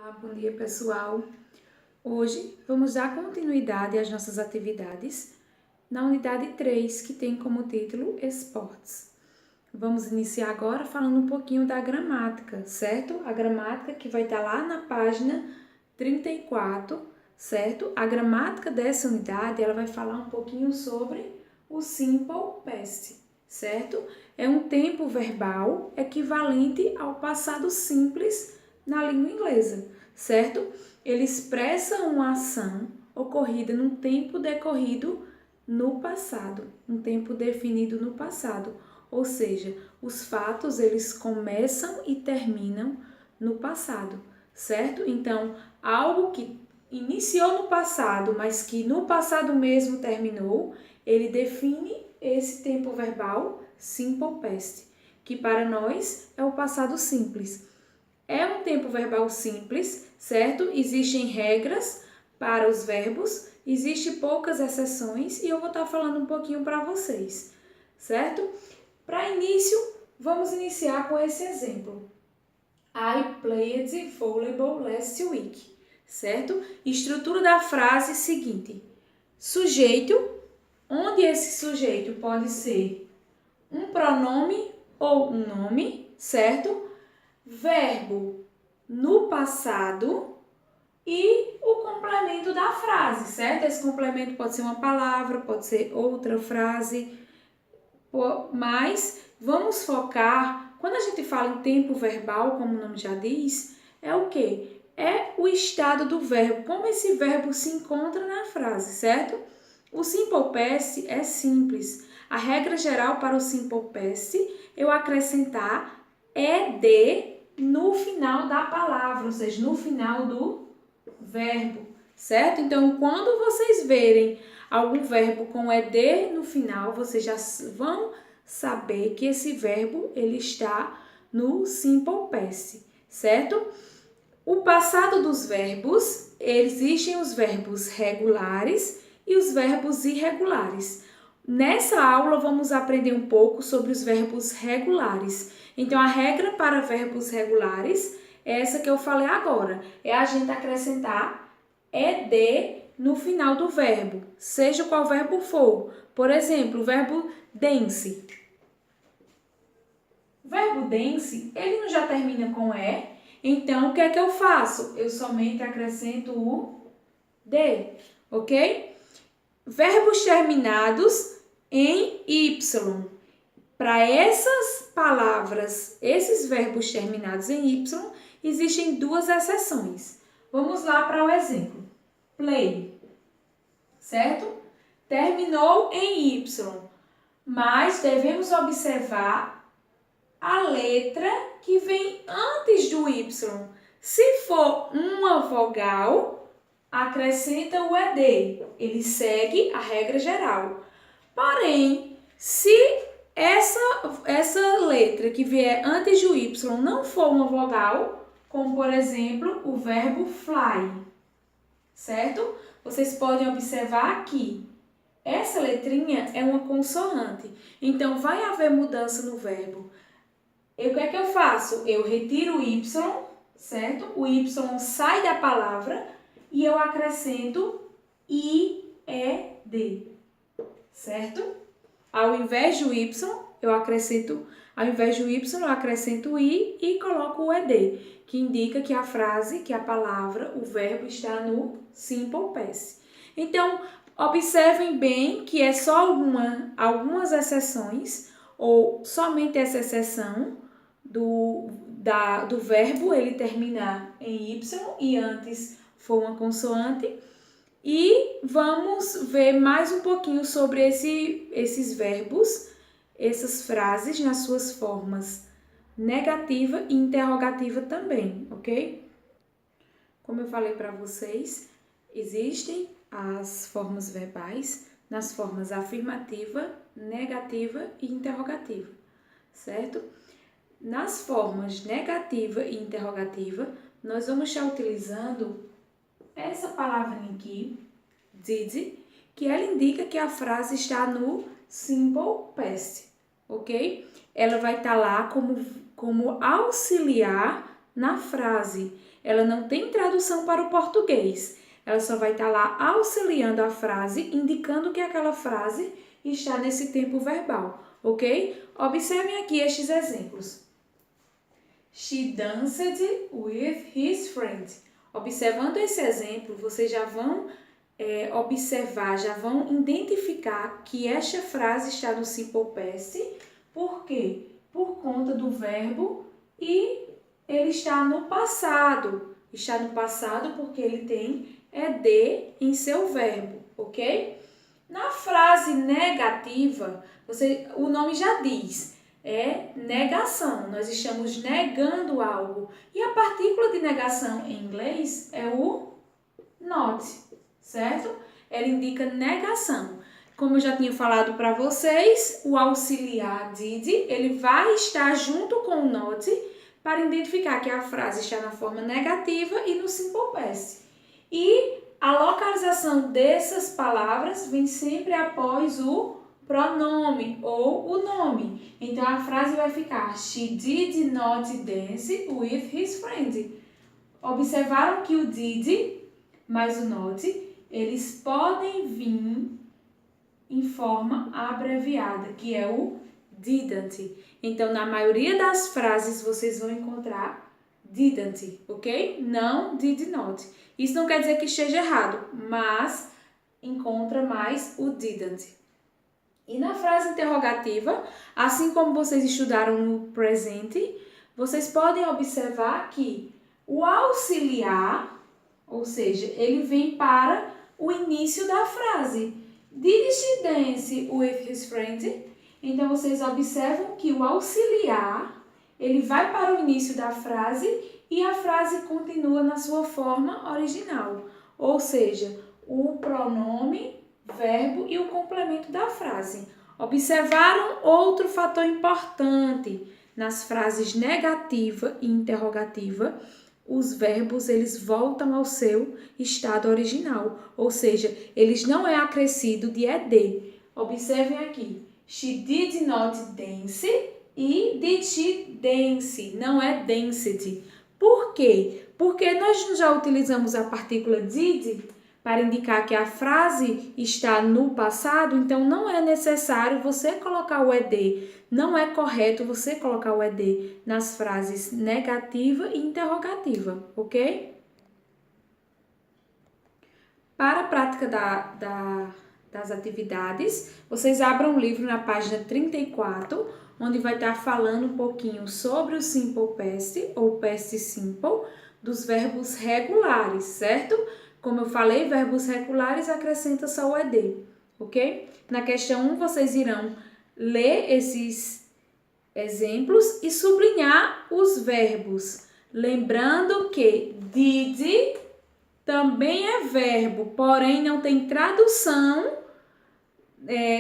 Olá, bom dia pessoal. Hoje vamos dar continuidade às nossas atividades na unidade 3, que tem como título Esportes. Vamos iniciar agora falando um pouquinho da gramática, certo? A gramática que vai estar lá na página 34, certo? A gramática dessa unidade, ela vai falar um pouquinho sobre o simple past, certo? É um tempo verbal equivalente ao passado simples na língua inglesa, certo? Ele expressa uma ação ocorrida num tempo decorrido no passado, um tempo definido no passado, ou seja, os fatos eles começam e terminam no passado, certo? Então, algo que iniciou no passado, mas que no passado mesmo terminou, ele define esse tempo verbal simple past, que para nós é o passado simples. É um tempo verbal simples, certo? Existem regras para os verbos, existem poucas exceções e eu vou estar falando um pouquinho para vocês, certo? Para início, vamos iniciar com esse exemplo. I played volleyball last week, certo? Estrutura da frase seguinte: sujeito, onde esse sujeito pode ser um pronome ou um nome, certo? Verbo no passado e o complemento da frase, certo? Esse complemento pode ser uma palavra, pode ser outra frase, mas vamos focar, quando a gente fala em tempo verbal, como o nome já diz, é o quê? É o estado do verbo, como esse verbo se encontra na frase, certo? O simple past é simples. A regra geral para o simple past é eu acrescentar ed no final da palavra, ou seja, no final do verbo, certo? Então, quando vocês verem algum verbo com ed no final, vocês já vão saber que esse verbo ele está no simple past, certo? O passado dos verbos, existem os verbos regulares e os verbos irregulares. Nessa aula vamos aprender um pouco sobre os verbos regulares. Então a regra para verbos regulares é essa que eu falei agora, é a gente acrescentar ed no final do verbo, seja qual verbo for. Por exemplo, o verbo dance. O verbo dance, ele não já termina com e, então o que é que eu faço? Eu somente acrescento o d, ok? Verbos terminados em y. Para essas palavras, esses verbos terminados em y, existem duas exceções. Vamos lá para o exemplo. Play, certo? Terminou em y, mas devemos observar a letra que vem antes do y. Se for uma vogal, acrescenta o ed, ele segue a regra geral. Porém, se essa letra que vier antes do y não for uma vogal, como por exemplo o verbo fly, certo? Vocês podem observar aqui, essa letrinha é uma consoante, então vai haver mudança no verbo. O que é que eu faço? Eu retiro o y, certo? O y sai da palavra e eu acrescento ied, certo? Ao invés do y, eu acrescento o i e coloco o ed, que indica que a frase, que a palavra, o verbo está no simple past. Então, observem bem que é só algumas exceções, ou somente essa exceção do verbo, ele terminar em y e antes for uma consoante. E vamos ver mais um pouquinho sobre esses verbos, essas frases nas suas formas negativa e interrogativa também, ok? Como eu falei para vocês, existem as formas verbais nas formas afirmativa, negativa e interrogativa, certo? Nas formas negativa e interrogativa, nós vamos estar utilizando essa palavra aqui, did, que ela indica que a frase está no simple past, ok? Ela vai estar lá como auxiliar na frase. ela não tem tradução para o português. Ela só vai estar lá auxiliando a frase, indicando que aquela frase está nesse tempo verbal, ok? Observem aqui estes exemplos. She danced with his friend. Observando esse exemplo, vocês já vão observar, já vão identificar que esta frase está no simple past. Por quê? Por conta do verbo e ele está no passado. Está no passado porque ele tem ED em seu verbo, ok? Na frase negativa, o nome já diz, é negação. Nós estamos negando algo. E a partícula de negação em inglês é o not, certo? Ela indica negação. Como eu já tinha falado para vocês, o auxiliar did, ele vai estar junto com o not para identificar que a frase está na forma negativa e no simple past. E a localização dessas palavras vem sempre após o pronome ou o nome. Então, a frase vai ficar She did not dance with his friend. Observaram que o did mais o not, eles podem vir em forma abreviada, que é o didn't. Então, na maioria das frases, vocês vão encontrar didn't, ok? Não did not. Isso não quer dizer que esteja errado, mas encontra mais o didn't. E na frase interrogativa, assim como vocês estudaram no presente, vocês podem observar que o auxiliar, ou seja, ele vem para o início da frase. Did she dance with his friend? Então, vocês observam que o auxiliar, ele vai para o início da frase e a frase continua na sua forma original. Ou seja, o pronome, verbo e o complemento da frase. Observaram outro fator importante nas frases negativa e interrogativa? Os verbos, eles voltam ao seu estado original, ou seja, eles não é acrescido de ED. Observem aqui, she did not dance e did she dance, não é danced. Por quê? Porque nós já utilizamos a partícula did para indicar que a frase está no passado, então não é necessário você colocar o ED. Não é correto você colocar o ED nas frases negativa e interrogativa, ok? Para a prática das atividades, vocês abram o livro na página 34, onde vai estar falando um pouquinho sobre o simple past ou past simple dos verbos regulares, certo? Como eu falei, verbos regulares acrescenta só o ED, ok? Na questão 1, vocês irão ler esses exemplos e sublinhar os verbos. Lembrando que did também é verbo, porém não tem tradução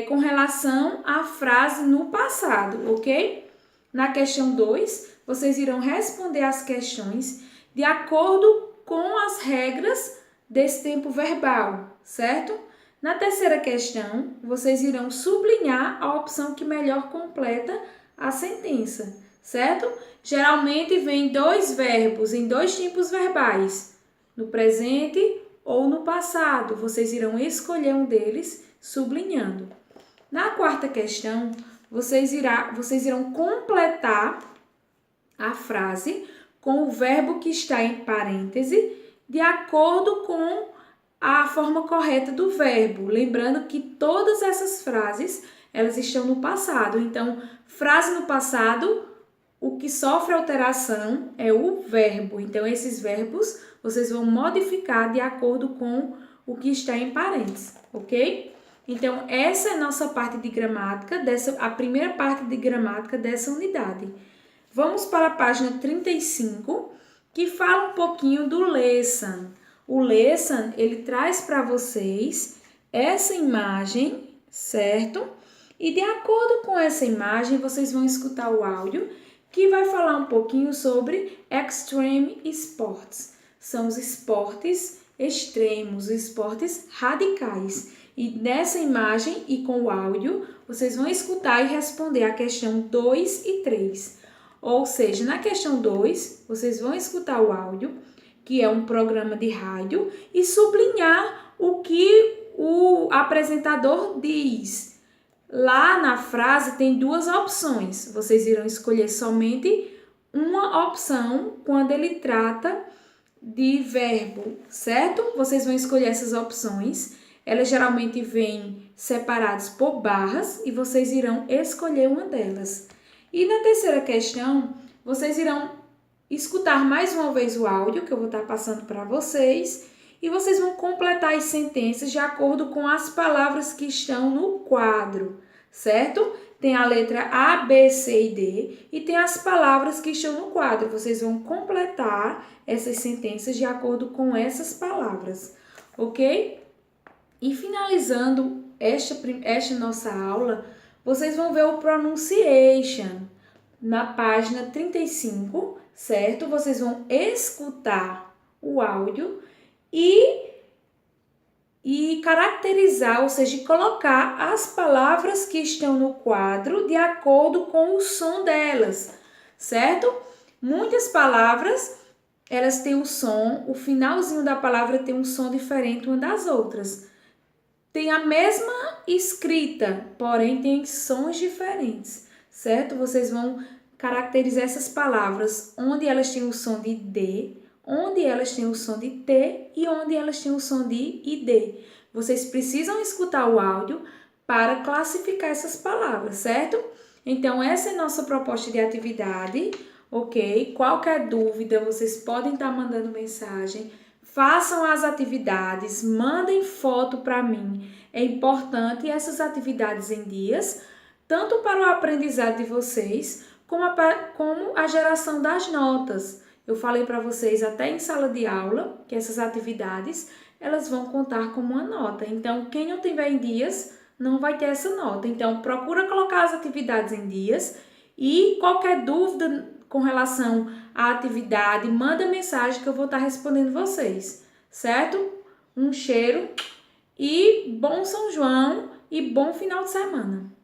com relação à frase no passado, ok? Na questão 2, vocês irão responder as questões de acordo com as regras desse tempo verbal, certo? Na terceira questão, vocês irão sublinhar a opção que melhor completa a sentença, certo? Geralmente vem dois verbos em dois tipos verbais, no presente ou no passado. Vocês irão escolher um deles sublinhando. Na quarta questão, vocês irão completar a frase com o verbo que está em parêntese de acordo com a forma correta do verbo. Lembrando que todas essas frases, elas estão no passado. Então, frase no passado, o que sofre alteração é o verbo. Então, esses verbos vocês vão modificar de acordo com o que está em parênteses, ok? Então, essa é a nossa parte de gramática, a primeira parte de gramática dessa unidade. Vamos para a página 35, que fala um pouquinho do lesson. O lesson, ele traz para vocês essa imagem, certo? E de acordo com essa imagem, vocês vão escutar o áudio, que vai falar um pouquinho sobre extreme sports. São os esportes extremos, os esportes radicais. E nessa imagem e com o áudio, vocês vão escutar e responder a questão 2 e 3. Ou seja, na questão 2, vocês vão escutar o áudio que é um programa de rádio, e sublinhar o que o apresentador diz. Lá na frase tem duas opções. Vocês irão escolher somente uma opção quando ele trata de verbo, certo? Vocês vão escolher essas opções. Elas geralmente vêm separadas por barras e vocês irão escolher uma delas. E na terceira questão, vocês irão escutar mais uma vez o áudio que eu vou estar passando para vocês e vocês vão completar as sentenças de acordo com as palavras que estão no quadro, certo? Tem a letra A, B, C e D e tem as palavras que estão no quadro. Vocês vão completar essas sentenças de acordo com essas palavras, ok? E finalizando esta nossa aula, vocês vão ver o pronunciation na página 35, certo? Vocês vão escutar o áudio e caracterizar, ou seja, colocar as palavras que estão no quadro de acordo com o som delas, certo? Muitas palavras, elas têm um som, o finalzinho da palavra tem um som diferente uma das outras. Tem a mesma escrita, porém tem sons diferentes, certo? Vocês vão caracterizar essas palavras onde elas têm o som de D, onde elas têm o som de T e onde elas têm o som de ID. Vocês precisam escutar o áudio para classificar essas palavras, certo? Então, essa é a nossa proposta de atividade, ok? Qualquer dúvida, vocês podem estar mandando mensagem. Façam as atividades, mandem foto para mim. É importante essas atividades em dias, tanto para o aprendizado de vocês, como a geração das notas. Eu falei para vocês até em sala de aula que essas atividades elas vão contar como uma nota. Então, quem não tiver em dias não vai ter essa nota. Então, procura colocar as atividades em dias e qualquer dúvida com relação à atividade, manda mensagem que eu vou estar respondendo vocês, certo? Um cheiro e bom São João e bom final de semana!